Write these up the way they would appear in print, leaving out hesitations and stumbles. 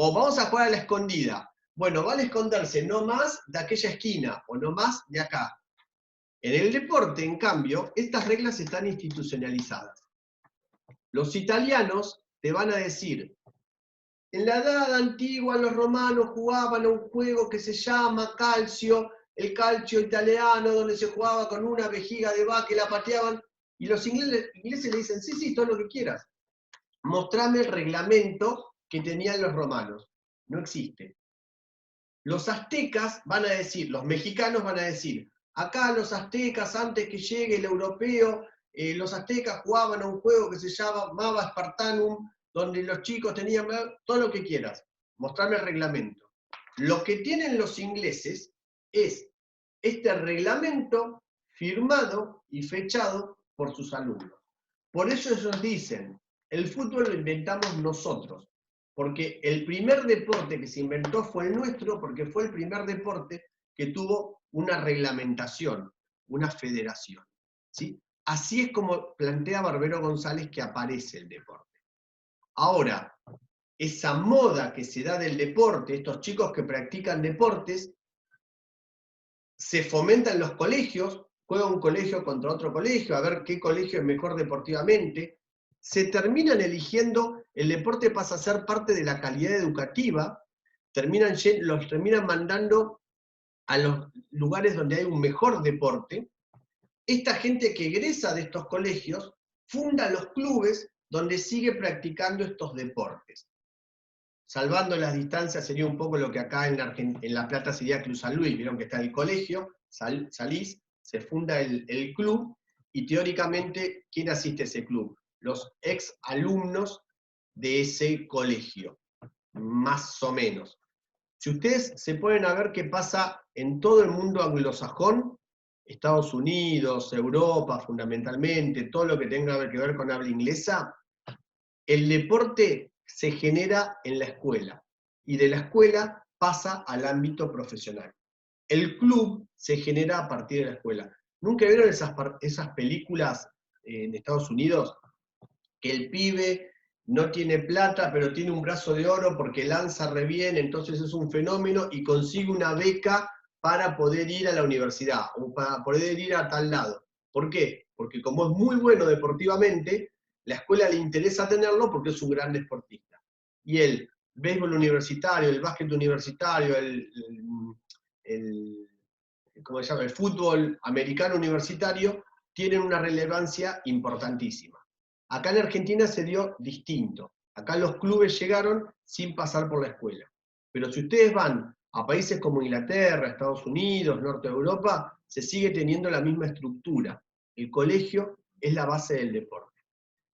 O vamos a jugar a la escondida. Bueno, van a esconderse no más de aquella esquina, o no más de acá. En el deporte, en cambio, estas reglas están institucionalizadas. Los italianos te van a decir, en la edad antigua los romanos jugaban a un juego que se llama calcio, el calcio italiano, donde se jugaba con una vejiga de vaca y la pateaban, y los ingleses le dicen, sí, sí, todo lo que quieras. Mostrame el reglamento que tenían los romanos. No existe. Los aztecas van a decir, los mexicanos van a decir, acá los aztecas, antes que llegue el europeo, los aztecas jugaban a un juego que se llamaba Spartanum, donde los chicos tenían todo lo que quieras. Mostrarme el reglamento. Lo que tienen los ingleses es este reglamento firmado y fechado por sus alumnos. Por eso ellos dicen, el fútbol lo inventamos nosotros, porque el primer deporte que se inventó fue el nuestro, porque fue el primer deporte que tuvo una reglamentación, una federación. ¿Sí? Así es como plantea Barbero González que aparece el deporte. Ahora, esa moda que se da del deporte, estos chicos que practican deportes, se fomenta en los colegios, juega un colegio contra otro colegio, a ver qué colegio es mejor deportivamente, se terminan eligiendo, el deporte pasa a ser parte de la calidad educativa, los terminan mandando a los lugares donde hay un mejor deporte. Esta gente que egresa de estos colegios funda los clubes donde sigue practicando estos deportes. Salvando las distancias sería un poco lo que acá en La Plata sería Club San Luis, vieron que está el colegio, salís, se funda el club, y teóricamente, ¿quién asiste a ese club? Los ex alumnos de ese colegio, más o menos. Si ustedes se ponen a ver qué pasa en todo el mundo anglosajón, Estados Unidos, Europa fundamentalmente, todo lo que tenga que ver con habla inglesa, el deporte se genera en la escuela, y de la escuela pasa al ámbito profesional. El club se genera a partir de la escuela. ¿Nunca vieron esas películas en Estados Unidos? Que el pibe no tiene plata, pero tiene un brazo de oro porque lanza re bien, entonces es un fenómeno y consigue una beca para poder ir a la universidad, o para poder ir a tal lado. ¿Por qué? Porque como es muy bueno deportivamente, la escuela le interesa tenerlo porque es un gran deportista. Y el béisbol universitario, el básquet universitario, ¿cómo se llama? El fútbol americano universitario tienen una relevancia importantísima. Acá en Argentina se dio distinto. Acá los clubes llegaron sin pasar por la escuela. Pero si ustedes van a países como Inglaterra, Estados Unidos, Norte de Europa, se sigue teniendo la misma estructura. El colegio es la base del deporte.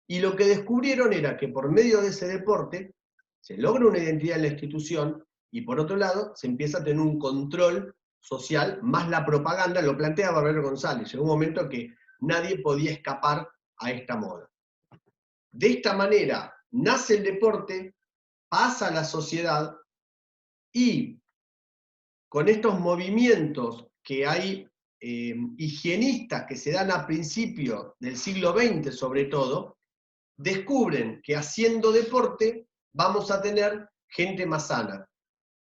Y lo que descubrieron era que por medio de ese deporte se logra una identidad en la institución, y por otro lado se empieza a tener un control social, más la propaganda, lo plantea Barbero González. Llegó un momento que nadie podía escapar a esta moda. De esta manera nace el deporte, pasa a la sociedad, y con estos movimientos que hay higienistas que se dan a principios del siglo XX sobre todo, descubren que haciendo deporte vamos a tener gente más sana,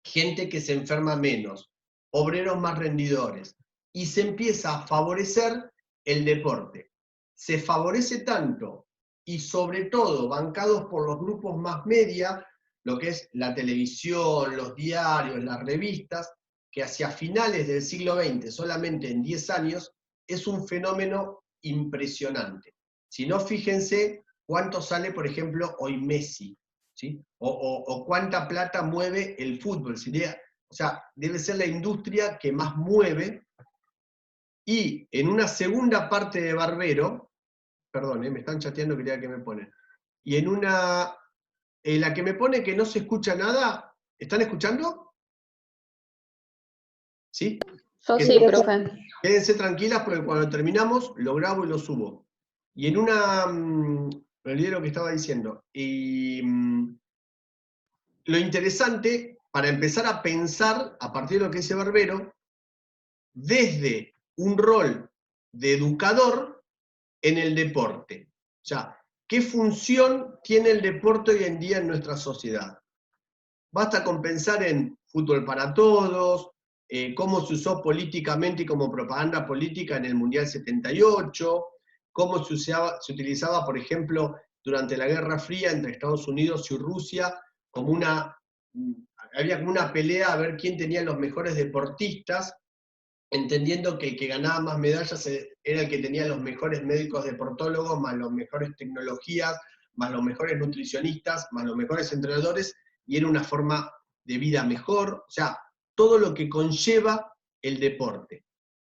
gente que se enferma menos, obreros más rendidores, y se empieza a favorecer el deporte. Se favorece tanto, y sobre todo bancados por los grupos más media, lo que es la televisión, los diarios, las revistas, que hacia finales del siglo XX, solamente en 10 años, es un fenómeno impresionante. Si no, fíjense cuánto sale, por ejemplo, hoy Messi, ¿sí? O cuánta plata mueve el fútbol. O sea, debe ser la industria que más mueve. Y en una segunda parte de Barbero, perdón, me están chateando, quería que me ponen. Y en la que me pone que no se escucha nada, ¿están escuchando? ¿Sí? Yo sí, profe. Quédense tranquilas porque cuando terminamos lo grabo y lo subo. Y en me olvidé lo que estaba diciendo. Y lo interesante, para empezar a pensar, a partir de lo que dice Barbero, desde un rol de educador en el deporte. O sea, ¿qué función tiene el deporte hoy en día en nuestra sociedad? Basta con pensar en fútbol para todos, cómo se usó políticamente y como propaganda política en el Mundial 78, cómo se utilizaba, por ejemplo, durante la Guerra Fría entre Estados Unidos y Rusia, había como una pelea a ver quién tenía los mejores deportistas, entendiendo que el que ganaba más medallas era el que tenía los mejores médicos deportólogos, más las mejores tecnologías, más los mejores nutricionistas, más los mejores entrenadores, y era una forma de vida mejor, o sea, todo lo que conlleva el deporte.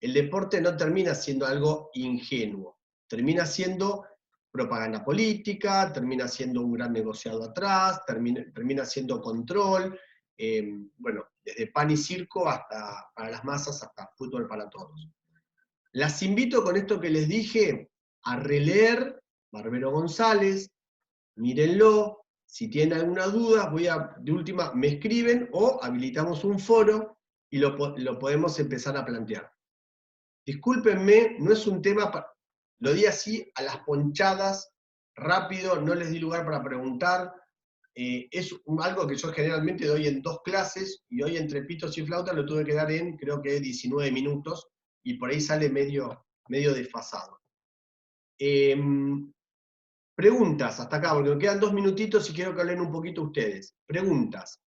El deporte no termina siendo algo ingenuo, termina siendo propaganda política, termina siendo un gran negociado atrás, termina siendo control, bueno, desde pan y circo hasta para las masas, hasta fútbol para todos. Las invito con esto que les dije a releer Barbero González, mírenlo, si tienen alguna duda, de última, me escriben o habilitamos un foro y lo podemos empezar a plantear. Discúlpenme, no es un tema, lo di así a las ponchadas, rápido, no les di lugar para preguntar, es algo que yo generalmente doy en 2 clases, y hoy entre pitos y flautas lo tuve que dar en, creo que 19 minutos, y por ahí sale medio desfasado. Preguntas hasta acá, porque me quedan 2 minutitos y quiero que hablen un poquito ustedes. Preguntas.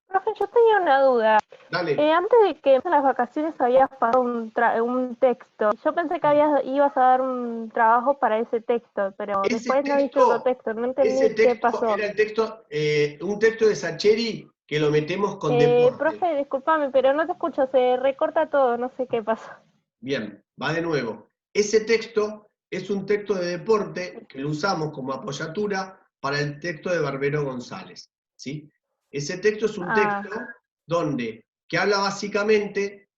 Profe, yo tenía una duda. Dale. Antes de que empiecen las vacaciones habías pasado un texto. Yo pensé que ibas a dar un trabajo para ese texto, pero después no diste otro texto. No entendí qué pasó. Era el texto, un texto de Sacheri que lo metemos con deporte. Profe, discúlpame, pero no te escucho, se recorta todo, no sé qué pasó. Bien, va de nuevo. Ese texto es un texto de deporte que lo usamos como apoyatura para el texto de Barbero González, ¿sí? Ese texto es un texto que habla básicamente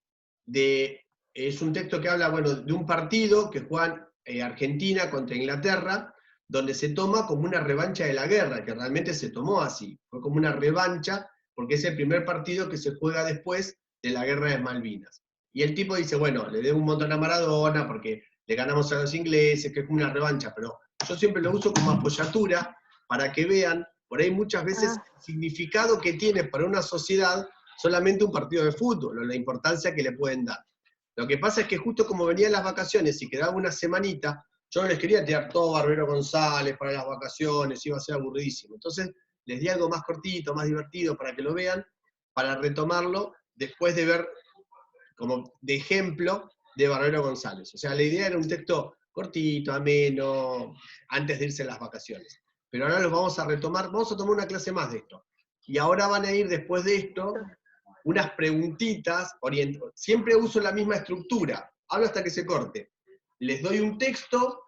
es un texto que habla, bueno, de un partido que juegan Argentina contra Inglaterra, donde se toma como una revancha de la guerra, que realmente se tomó así, fue como una revancha, porque es el primer partido que se juega después de la guerra de Malvinas. Y el tipo dice, bueno, le debo un montón a Maradona porque le ganamos a los ingleses, que es como una revancha, pero yo siempre lo uso como apoyatura para que vean, por ahí muchas veces, el significado que tiene para una sociedad solamente un partido de fútbol, o la importancia que le pueden dar. Lo que pasa es que justo como venían las vacaciones y quedaba una semanita, yo no les quería tirar todo Barbero González para las vacaciones, iba a ser aburridísimo. Entonces les di algo más cortito, más divertido para que lo vean, para retomarlo después de ver como de ejemplo de Barbero González. O sea, la idea era un texto cortito, ameno, antes de irse a las vacaciones. Pero ahora los vamos a retomar, vamos a tomar una clase más de esto. Y ahora van a ir después de esto unas preguntitas, siempre uso la misma estructura, hablo hasta que se corte. Les doy un texto,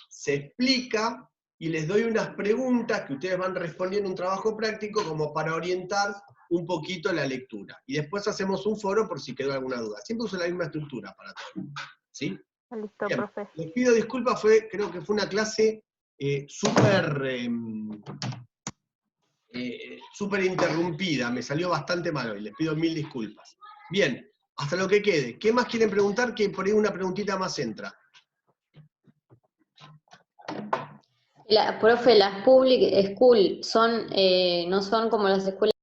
se explica, y les doy unas preguntas que ustedes van respondiendo un trabajo práctico como para orientar un poquito la lectura. Y después hacemos un foro por si quedó alguna duda. Siempre uso la misma estructura para todo. ¿Sí? Listo, bien, profe. Les pido disculpas, creo que fue una clase súper interrumpida, me salió bastante mal hoy, les pido 1000 disculpas. Bien, hasta lo que quede. ¿Qué más quieren preguntar? Que por ahí una preguntita más entra. Profe, las public school no son como las escuelas